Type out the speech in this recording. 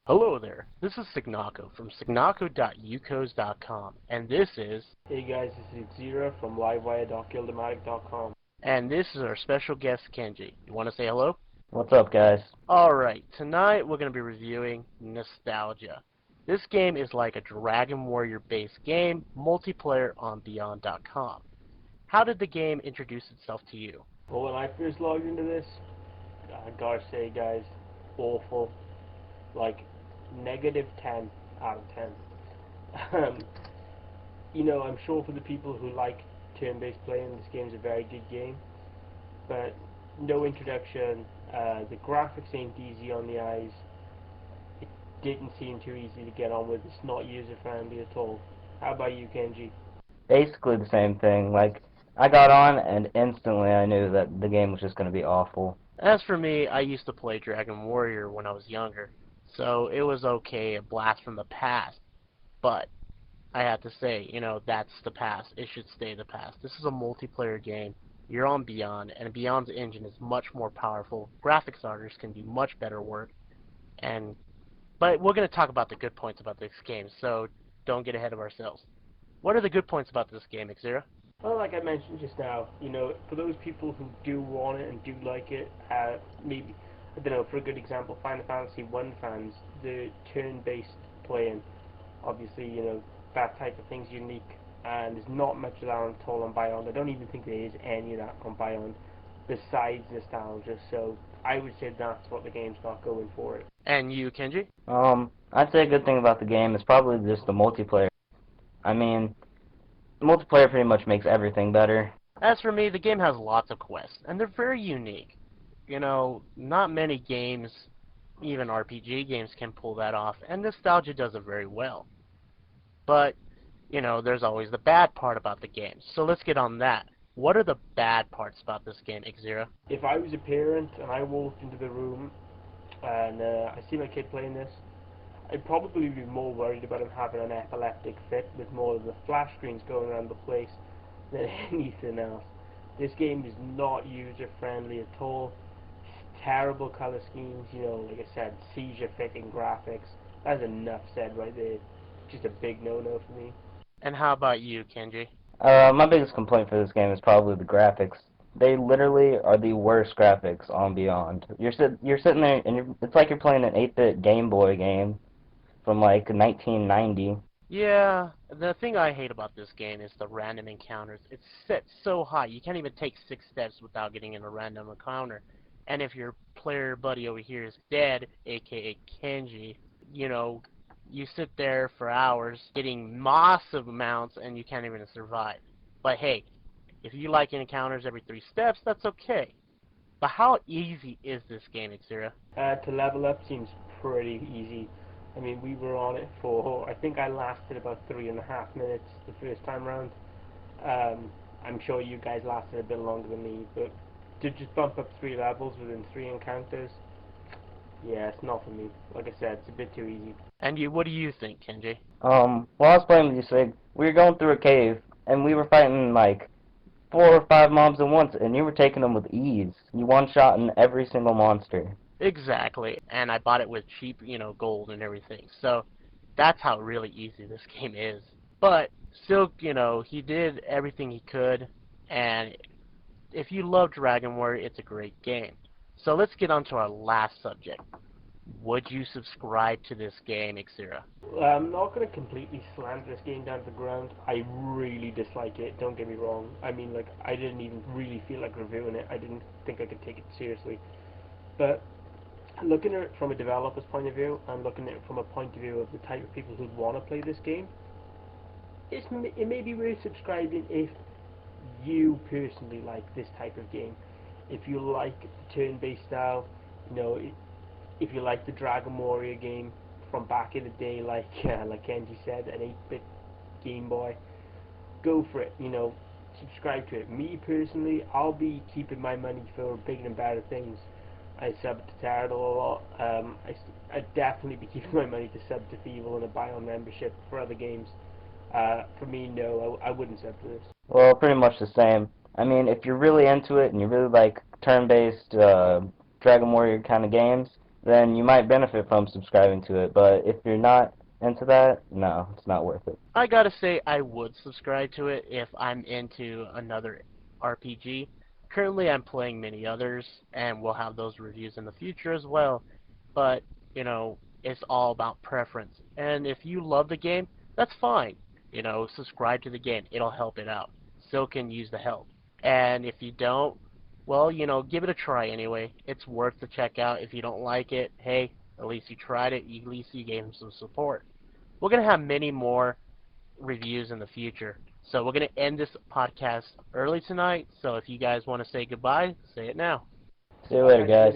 Hello there, this is Signako from signako.ucos.com, and this is... Hey guys, this is Zero from LiveWire.Killdomatic.com. And this is our special guest, Kenji. You want to say hello? What's up, guys? Alright, tonight we're going to be reviewing NEStalgia. This game is like a Dragon Warrior-based game, multiplayer on Beyond.com. How did the game introduce itself to you? Well, when I first logged into this, I gotta say, guys, awful. Like, -10 out of 10. You know, I'm sure for the people who like turn-based playing, this game's a very good game. But no introduction. The graphics ain't easy on the eyes. It didn't seem too easy to get on with. It's not user-friendly at all. How about you, Kenji? Basically the same thing. Like, I got on and instantly I knew that the game was just going to be awful. As for me, I used to play Dragon Warrior when I was younger, so it was okay, a blast from the past. But I have to say, you know, that's the past. It should stay the past. This is a multiplayer game. You're on Beyond, and Beyond's engine is much more powerful. Graphics artists can do much better work. But we're going to talk about the good points about this game, so don't get ahead of ourselves. What are the good points about this game, Xera? Well, like I mentioned just now, you know, for those people who do want it and do like it, maybe, I don't know, for a good example, Final Fantasy 1 fans, the turn-based playing, obviously, you know, that type of thing's unique, and there's not much of that at all on Beyond. I don't even think there is any of that on Beyond, besides nostalgia, so I would say that's what the game's got going for it. And you, Kenji? I'd say a good thing about the game is probably just the multiplayer. I mean, the multiplayer pretty much makes everything better. As for me, the game has lots of quests, and they're very unique. You know, not many games, even RPG games, can pull that off, and NEStalgia does it very well. But, you know, there's always the bad part about the game, so let's get on that. What are the bad parts about this game, Xera? If I was a parent and I walked into the room and I see my kid playing this, I'd probably be more worried about him having an epileptic fit with more of the flash screens going around the place than anything else. This game is not user-friendly at all. Terrible color schemes, you know, like I said, seizure-fitting graphics. That's enough said right there. Just a big no-no for me. And how about you, Kenji? My biggest complaint for this game is probably the graphics. They literally are the worst graphics on Beyond. You're sitting there and it's like you're playing an 8-bit Game Boy game from like 1990. Yeah, the thing I hate about this game is the random encounters. It's set so high, you can't even take 6 steps without getting in a random encounter. And if your player buddy over here is dead, aka Kenji, you know, you sit there for hours getting massive amounts and you can't even survive. But hey, if you like encounters every 3 steps, that's okay. But how easy is this game, Xera? To level up seems pretty easy. I mean, we were on it for, I think I lasted about 3.5 minutes the first time round. I'm sure you guys lasted a bit longer than me, but to just bump up 3 levels within 3 encounters, yeah, it's not for me. Like I said, it's a bit too easy. And you, what do you think, Kenji? While I was playing with you, Sig, we were going through a cave and we were fighting like 4 or 5 mobs at once, and you were taking them with ease. You one-shotting every single monster. Exactly, and I bought it with cheap, you know, gold and everything. So that's how really easy this game is. But still, you know, he did everything he could, and if you love Dragon Warrior, it's a great game. So let's get on to our last subject. Would you subscribe to this game, Xera? I'm not going to completely slander this game down to the ground. I really dislike it, don't get me wrong. I mean, like, I didn't even really feel like reviewing it. I didn't think I could take it seriously. But looking at it from a developer's point of view, and looking at it from a point of view of the type of people who'd want to play this game, it may be worth subscribing if you personally like this type of game. If you like the turn-based style, you know, if you like the Dragon Warrior game from back in the day, like Kenji said, an 8-bit Game Boy, go for it. You know, subscribe to it. Me personally, I'll be keeping my money for bigger and better things. I sub to Tardal a lot. I'd definitely be keeping my money to sub to Feeble and a buy-on membership for other games. For me, no, I wouldn't sub to this. Well, pretty much the same. I mean, if you're really into it and you really like turn-based Dragon Warrior kind of games, then you might benefit from subscribing to it. But if you're not into that, no, it's not worth it. I gotta say, I would subscribe to it if I'm into another RPG. Currently, I'm playing many others, and we'll have those reviews in the future as well. But, it's all about preference. And if you love the game, that's fine. Subscribe to the game. It'll help it out. Still can use the help. And if you don't, well, give it a try anyway. It's worth to check out. If you don't like it, hey, at least you tried it. At least you gave him some support. We're going to have many more reviews in the future. So we're going to end this podcast early tonight. So if you guys want to say goodbye, say it now. See you later, guys.